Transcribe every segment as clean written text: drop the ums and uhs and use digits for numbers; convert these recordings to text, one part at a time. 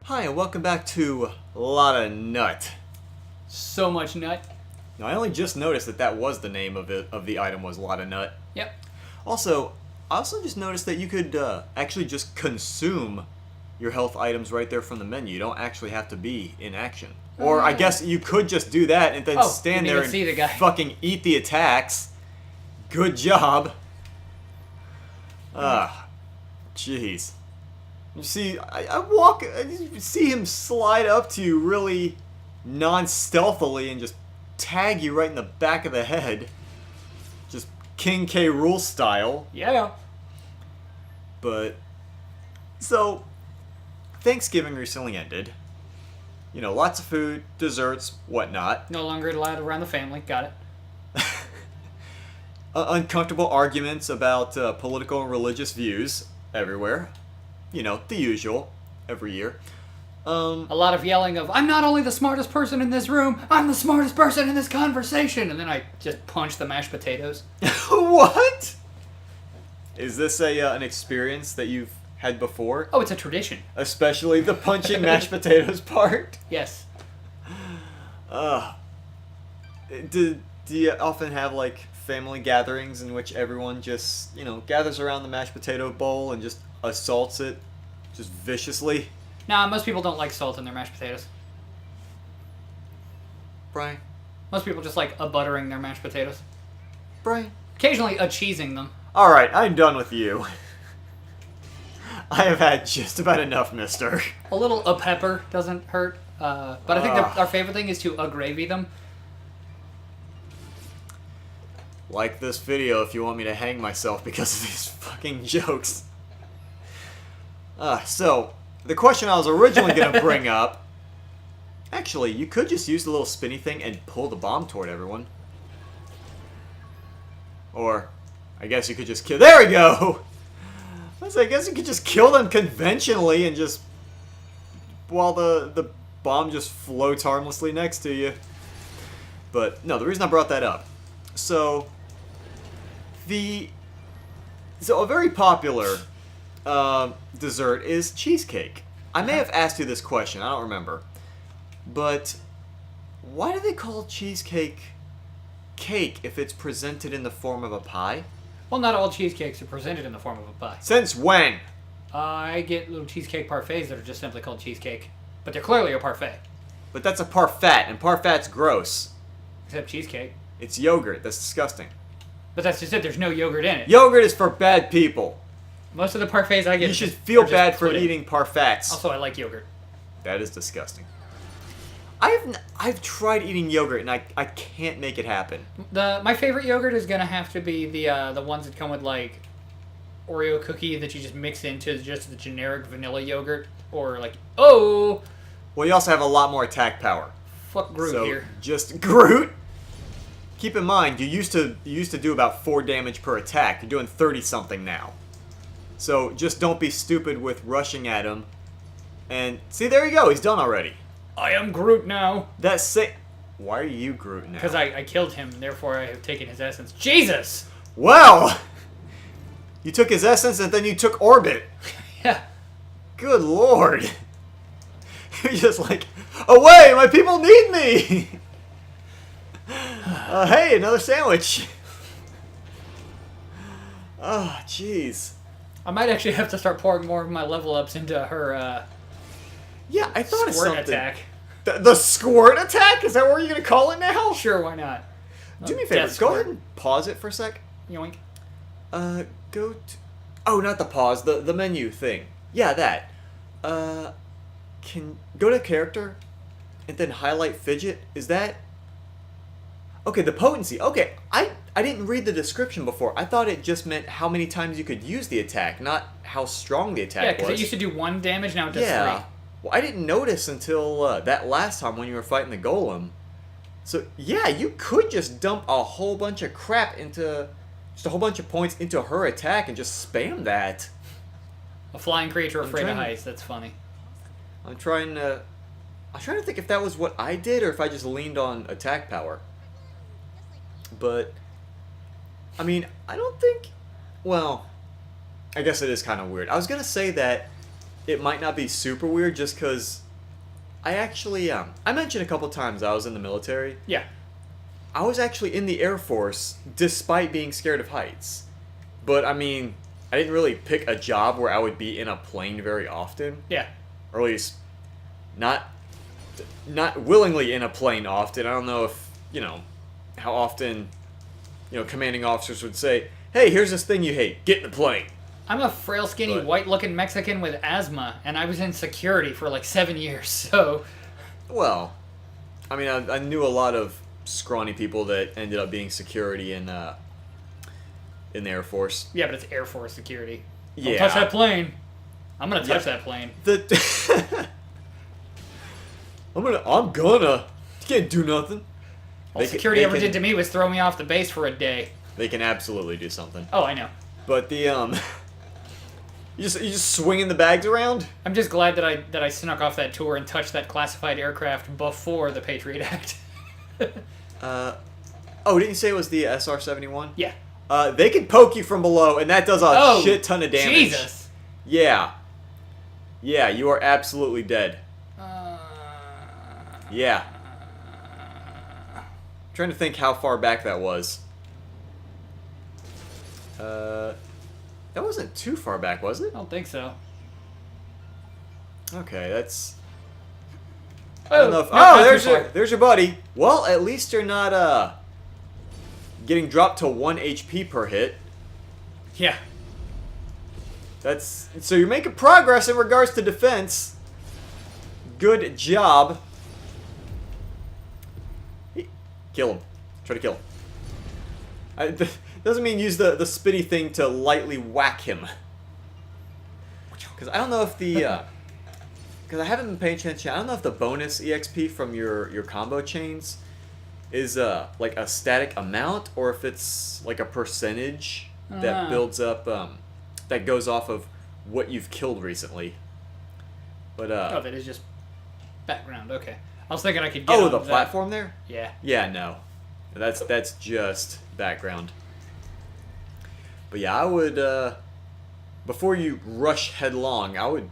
Hi, and welcome back to Lot of Nut. So much nut. Now, I only just noticed that was the name of the item was Lot of Nut. Yep. Also, I also just noticed that you could actually just consume your health items right there from the menu. You don't actually have to be in action. Or I guess you could just do that and then stand there and see the guy. fucking eat the attacks. Good job. Jeez. You see, I see him slide up to you really non-stealthily and just tag you right in the back of the head. Just King K. Rool style. Yeah. But, so, Thanksgiving recently ended. You know, lots of food, desserts, whatnot. No longer allowed around the family. Got it. Uncomfortable arguments about political and religious views everywhere. You know, the usual, every year. A lot of yelling of, I'm not only the smartest person in this room, I'm the smartest person in this conversation. And then I just punch the mashed potatoes. What? Is this an experience that you've had before? Oh, it's a tradition. Especially the punching mashed potatoes part? Yes. Do you often have, like, family gatherings in which everyone just, you know, gathers around the mashed potato bowl and just assaults it just viciously? Nah, most people don't like salt in their mashed potatoes. Brian? Most people just like buttering their mashed potatoes. Brian? Occasionally cheesing them. Alright, I'm done with you. I have had just about enough, mister. A little pepper doesn't hurt. But I think our favorite thing is to gravy them. Like this video if you want me to hang myself because of these fucking jokes. So, the question I was originally going to bring up... Actually, you could just use the little spinny thing and pull the bomb toward everyone. Or, I guess you could just kill... There we go! I guess you could just kill them conventionally and just... while the bomb just floats harmlessly next to you. But, no, the reason I brought that up. So a very popular dessert is cheesecake. I may have asked you this question, I don't remember. But why do they call cheesecake cake if it's presented in the form of a pie? Well, not all cheesecakes are presented in the form of a pie. Since when? I get little cheesecake parfaits that are just simply called cheesecake. But they're clearly a parfait. But that's a parfait, and parfait's gross. Except cheesecake. It's yogurt. That's disgusting. But that's just it. There's no yogurt in it. Yogurt is for bad people. Most of the parfaits I get... You should feel bad for eating parfaits. Also, I like yogurt. That is disgusting. I've tried eating yogurt, and I can't make it happen. My favorite yogurt is going to have to be the ones that come with, like, Oreo cookie that you just mix into just the generic vanilla yogurt. Or, like, oh! Well, you also have a lot more attack power. Fuck Groot here. Just Groot? Keep in mind, you used to do about 4 damage per attack. You're doing 30-something now. So just don't be stupid with rushing at him. And see, there you go. He's done already. I am Groot now. Why are you Groot now? Because I killed him, and therefore I have taken his essence. Jesus! Well! You took his essence and then you took orbit. Yeah. Good lord. You're just like, away! My people need me! Hey, another sandwich. Oh, jeez. I might actually have to start pouring more of my level ups into her, yeah, I thought of squirt something. attack. The squirt attack? Is that what you're going to call it now? Sure, why not? Do me a favor. Go ahead and pause it for a sec. Yoink. Go to... Oh, not the pause. The menu thing. Yeah, that. Can... Go to character and then highlight fidget. Is that... Okay, the potency. Okay, I didn't read the description before. I thought it just meant how many times you could use the attack, not how strong the attack was. Yeah, because it used to do 1 damage, now it does 3. Well, I didn't notice until that last time when you were fighting the golem. So, yeah, you could just dump a whole bunch of crap into... Just a whole bunch of points into her attack and just spam that. A flying creature afraid of heights, that's funny. I'm trying to think if that was what I did or if I just leaned on attack power. But, I mean, I don't think... Well, I guess it is kind of weird. I was going to say that it might not be super weird just because I actually, I mentioned a couple times I was in the military. Yeah. I was actually in the Air Force despite being scared of heights. But, I mean, I didn't really pick a job where I would be in a plane very often. Yeah. Or at least not willingly in a plane often. I don't know if, how often, commanding officers would say, hey, here's this thing you hate. Get in the plane. I'm a frail, skinny, But- white-looking Mexican with asthma, and I was in security for like 7 years, so... Well, I mean, I knew a lot of scrawny people that ended up being security in the Air Force. Yeah, but it's Air Force security. Don't Yeah. touch that plane. I'm gonna touch Yep. that plane. I'm gonna. You can't do nothing. All They ca- security they ever can- did to me was throw me off the base for a day. They can absolutely do something. Oh, I know. But the you just swinging the bags around. I'm just glad that I snuck off that tour and touched that classified aircraft before the Patriot Act. Oh, didn't you say it was the SR-71? Yeah. They can poke you from below, and that does a Oh, shit ton of damage. Jesus. Yeah. Yeah, you are absolutely dead. Yeah. Trying to think how far back that was. That wasn't too far back, was it? I don't think so. Okay, that's. Oh, I don't know if, not there's too far. there's your buddy. Well, at least you're not getting dropped to 1 HP per hit. Yeah. That's so you're making progress in regards to defense. Good job. Kill him. Try to kill him. Doesn't mean use the spitty thing to lightly whack him. Because I don't know if the because I haven't been paying attention. I don't know if the bonus EXP from your combo chains is like a static amount or if it's like a percentage that builds up that goes off of what you've killed recently. But Oh, that is just background. Okay. I was thinking I could get oh, on the that. platform there? Yeah. Yeah, no. That's just background. But yeah, I would before you rush headlong, I would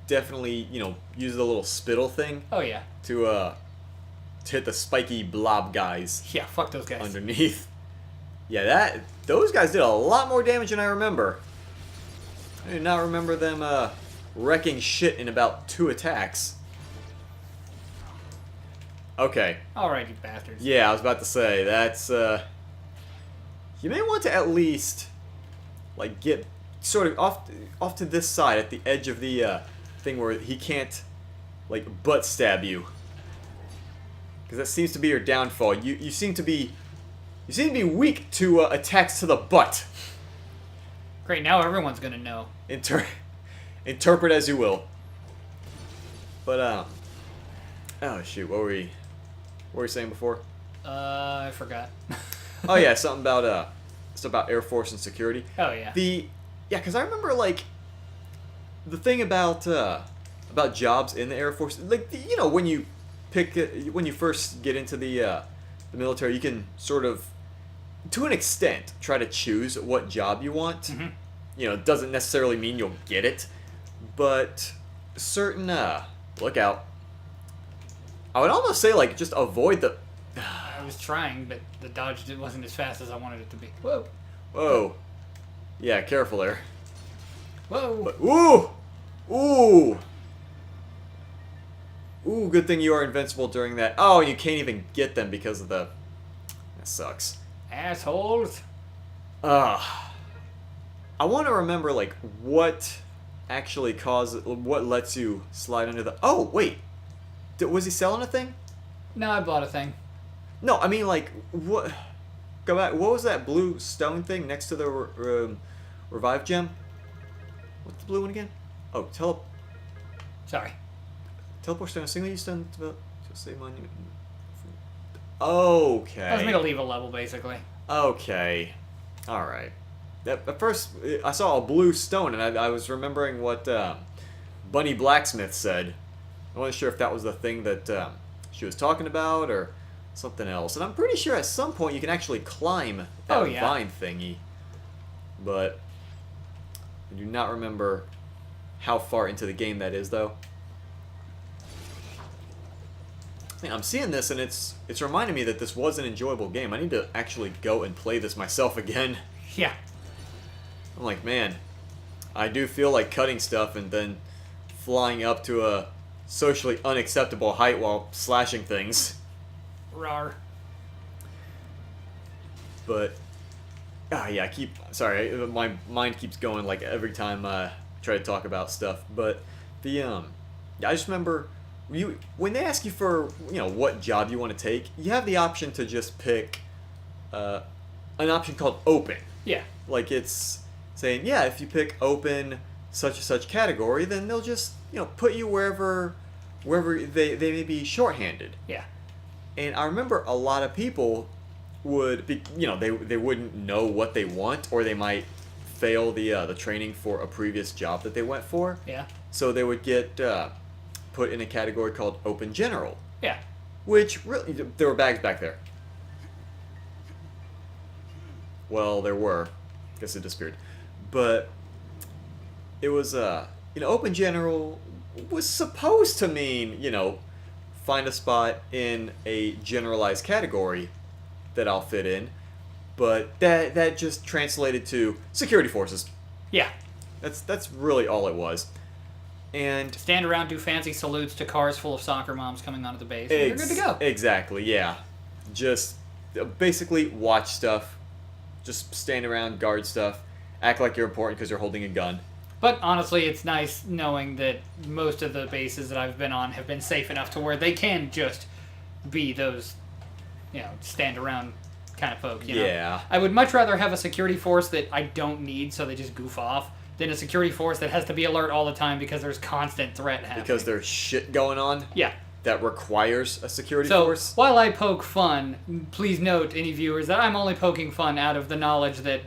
definitely, use the little spittle thing Oh, yeah. to hit the spiky blob guys Yeah, fuck those guys. underneath. Yeah, those guys did a lot more damage than I remember. I do not remember them wrecking shit in about 2 attacks. Okay. Alright, you bastards. Yeah, I was about to say, that's, you may want to at least, like, get sort of off to this side at the edge of the, thing where he can't, like, butt stab you. Because that seems to be your downfall. You seem to be weak to, attacks to the butt. Great, now everyone's gonna know. Interpret as you will. But, oh shoot, what were we saying before? I forgot. Oh yeah, something about Air Force and security. Oh, yeah. Because I remember like the thing about jobs in the Air Force, like when you when you first get into the military, you can sort of, to an extent, try to choose what job you want. Mm-hmm. It doesn't necessarily mean you'll get it, but certain look out. I would almost say like just avoid the. I was trying, but the dodge wasn't as fast as I wanted it to be. Whoa. Whoa. Yeah, careful there. Whoa. But, ooh. Ooh, good thing you are invincible during that. Oh, you can't even get them because of the. That sucks. Assholes. I want to remember like what actually what lets you slide under the. Oh wait, was he selling a thing? No, I bought a thing. No, I mean like what? Go back. What was that blue stone thing next to the revive gem? What's the blue one again? Oh, Sorry. teleport stone. Single use stone to save money. Okay. That was me to leave a level, basically. Okay. All right. At first, I saw a blue stone, and I was remembering what Bunny Blacksmith said. I wasn't sure if that was the thing that she was talking about or something else. And I'm pretty sure at some point you can actually climb that vine thingy. But I do not remember how far into the game that is, though. Man, I'm seeing this, and it's reminding me that this was an enjoyable game. I need to actually go and play this myself again. Yeah. I'm like, man, I do feel like cutting stuff and then flying up to a socially unacceptable height while slashing things. Rar. But, yeah, sorry, my mind keeps going like every time I try to talk about stuff. But yeah, I just remember when they ask you for, what job you want to take, you have the option to just pick an option called open. Yeah. Like it's saying, yeah, if you pick open such and such category, then they'll just, put you wherever they may be shorthanded. Yeah. And I remember a lot of people would be, they wouldn't know what they want, or they might fail the training for a previous job that they went for. Yeah. So they would get put in a category called open general. Yeah. Which really, there were bags back there. Well, there were. Guess it disappeared. But it was, open general was supposed to mean, find a spot in a generalized category that I'll fit in. But that just translated to security forces. Yeah. That's really all it was. And stand around, do fancy salutes to cars full of soccer moms coming onto the base. And you're good to go. Exactly, yeah. Just basically watch stuff. Just stand around, guard stuff. Act like you're important because you're holding a gun. But honestly, it's nice knowing that most of the bases that I've been on have been safe enough to where they can just be those, stand around kind of folk. Yeah. I would much rather have a security force that I don't need, so they just goof off, than a security force that has to be alert all the time because there's constant threat happening. Because there's shit going on? Yeah. That requires a security force? So, while I poke fun, please note, any viewers, that I'm only poking fun out of the knowledge that,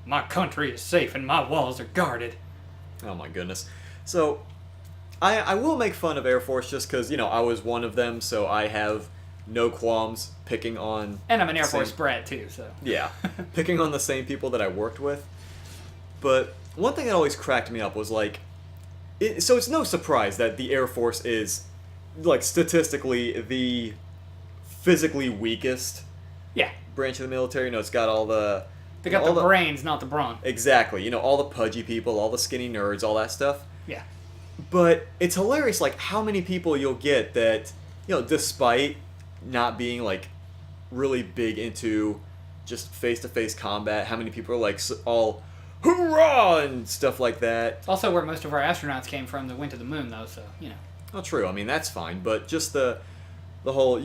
my country is safe and my walls are guarded. Oh my goodness. So, I will make fun of Air Force just because, I was one of them, so I have no qualms picking on... And I'm an Air Force brat, too, so... Yeah. Picking on the same people that I worked with. But one thing that always cracked me up was, so it's no surprise that the Air Force is, statistically the physically weakest branch of the military. It's got all the... They got the brains, not the brawn. Exactly. All the pudgy people, all the skinny nerds, all that stuff. Yeah. But it's hilarious, how many people you'll get that, despite not being, really big into just face-to-face combat, how many people are, all... hoorah! And stuff like that. It's also where most of our astronauts came from that went to the moon, though, so, Oh, true. I mean, that's fine. But just the whole,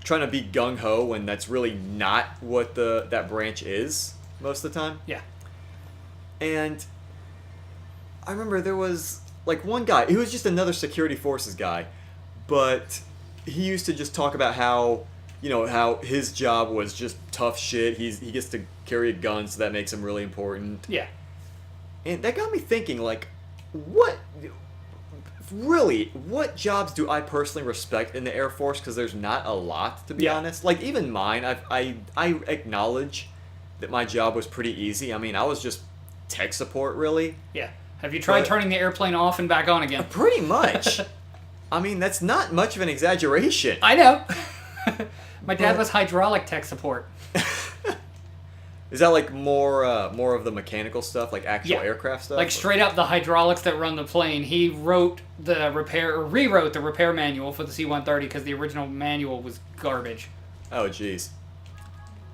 trying to be gung-ho when that's really not what that branch is most of the time. Yeah. And I remember there was, one guy. He was just another security forces guy. But he used to just talk about how... how his job was just tough shit. He gets to carry a gun, so that makes him really important. Yeah. And that got me thinking, what jobs do I personally respect in the Air Force? Because there's not a lot, to be honest. Even mine, I acknowledge that my job was pretty easy. I mean, I was just tech support, really. Yeah. Have you tried turning the airplane off and back on again? Pretty much. I mean, that's not much of an exaggeration. I know. My dad was hydraulic tech support. Is that more of the mechanical stuff, actual aircraft stuff? Straight up the hydraulics that run the plane. He rewrote the repair manual for the C-130 because the original manual was garbage. Oh, jeez.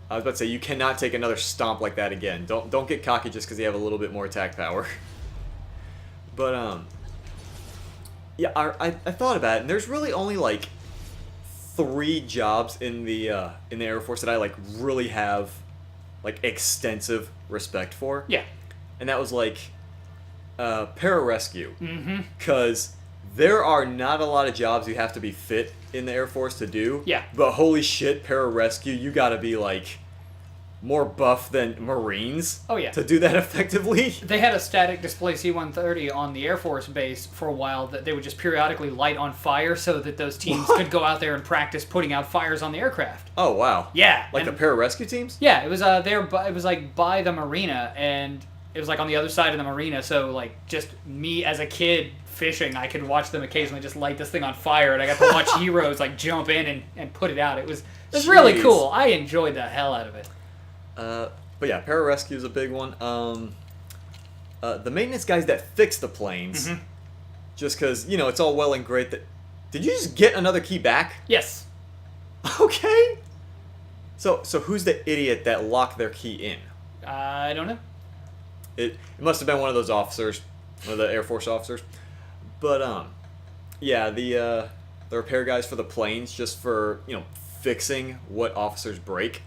I was about to say, you cannot take another stomp like that again. Don't get cocky just because you have a little bit more attack power. But yeah, I thought about it, and there's really only 3 jobs in the Air Force that I really have extensive respect for. Yeah. And that was pararescue. Mm-hmm. Because there are not a lot of jobs you have to be fit in the Air Force to do. Yeah. But holy shit, pararescue, you gotta be more buff than Marines. Oh yeah. To do that effectively. They had a static display C-130 on the Air Force base for a while that they would just periodically light on fire so that those teams could go out there and practice putting out fires on the aircraft. Oh wow. Yeah. The pararescue teams? Yeah, it was it was by the marina, and it was like on the other side of the marina, so like just me as a kid fishing, I could watch them occasionally just light this thing on fire, and I got to watch heroes like jump in and put it out. It was really cool. I enjoyed the hell out of it. But yeah, pararescue is a big one. The maintenance guys that fix the planes, just because, you know, it's all well and great that... Did you just get another key back? Yes. Okay. So who's the idiot that locked their key in? I don't know. It must have been one of those officers, one of the Air Force officers. But, yeah, the repair guys for the planes, just for, you know, fixing what officers break.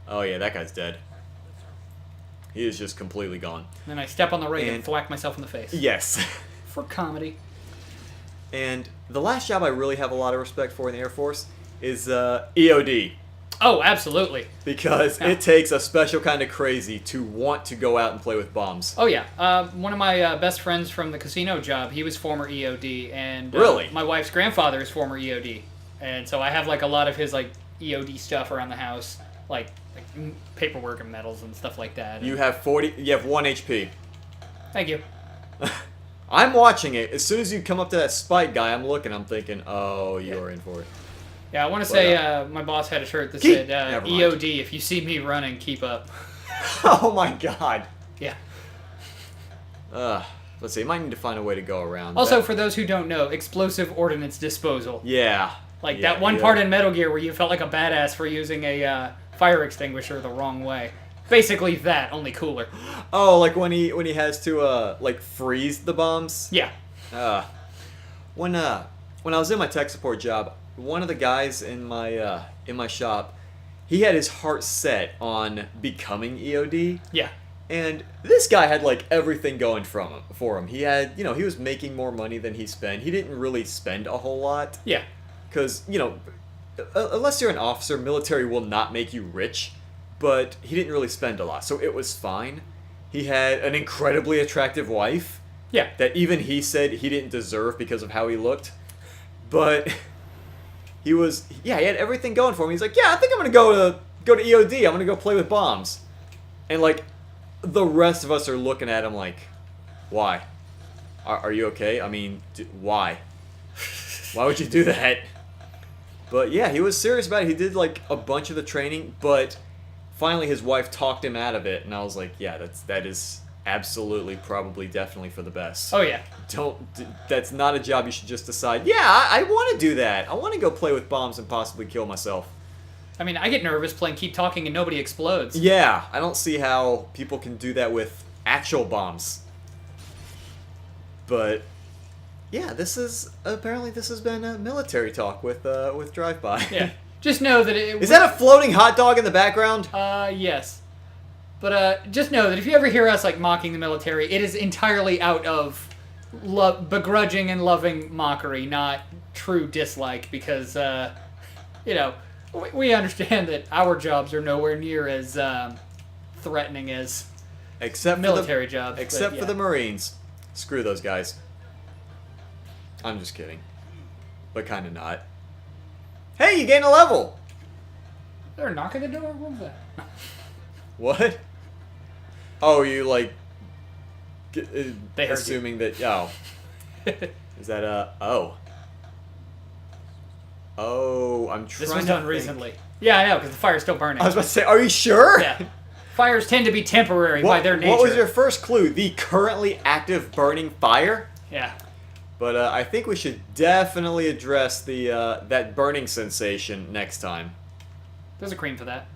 Oh, yeah, that guy's dead. He is just completely gone. Then I step on the rig and thwack myself in the face. Yes. For comedy. And the last job I really have a lot of respect for in the Air Force is EOD. Oh, absolutely. Because it takes a special kind of crazy to want to go out and play with bombs. Oh, yeah. One of my best friends from the casino job, he was former EOD. And really? My wife's grandfather is former EOD. And so I have like a lot of his like EOD stuff around the house. Like paperwork and medals and stuff like that. You have 1 HP. Thank you. I'm watching it. As soon as you come up to that spike guy, I'm looking, I'm thinking, oh, you're in for it. Yeah, I want to say my boss had a shirt that said, Never mind. EOD, if you see me running, keep up. Oh my god. Yeah. Let's see, I might need to find a way to go around Also, that. for those who don't know, explosive ordnance disposal. Yeah. Like that one part in Metal Gear where you felt like a badass for using a fire extinguisher the wrong way. Basically that, only cooler. Oh, like when he has to like freeze the bombs? Yeah. When I was in my tech support job, one of the guys in my shop, he had his heart set on becoming EOD. Yeah. And this guy had like everything going for him. He had, you know, he was making more money than he spent. He didn't really spend a whole lot. Yeah. Because, you know, unless you're an officer, military will not make you rich. But he didn't really spend a lot, so it was fine. He had an incredibly attractive wife. Yeah. That even he said he didn't deserve because of how he looked. But he had everything going for him. He's like, yeah, I think I'm gonna go to EOD. I'm gonna go play with bombs. And like, the rest of us are looking at him like, why? Are you okay? I mean, why? Why would you do that? But yeah, he was serious about it. He did like a bunch of the training, but finally his wife talked him out of it, and I was like, yeah, that is absolutely, probably, definitely for the best. Oh yeah. That's not a job you should just decide, yeah, I want to do that. I want to go play with bombs and possibly kill myself. I mean, I get nervous playing Keep Talking and nobody explodes. Yeah, I don't see how people can do that with actual bombs. But yeah, this has been a military talk with Drive-By. Yeah. Just know that it... Is that a floating hot dog in the background? Yes. But just know that if you ever hear us like mocking the military, it is entirely out of begrudging and loving mockery, not true dislike, because, you know, we understand that our jobs are nowhere near as threatening as military jobs. Except for the Marines. Screw those guys. I'm just kidding. But kind of not. Hey, you gained a level! They're knocking the door? What was that? What? Oh, you like... They heard assuming that... Oh. Is that oh. Oh, I'm trying This was done recently. Yeah, I know, because the fire's still burning. I was about to say, are you sure? Yeah. Fires tend to be temporary by their nature. What was your first clue? The currently active burning fire? Yeah. But I think we should definitely address the that burning sensation next time. There's a cream for that.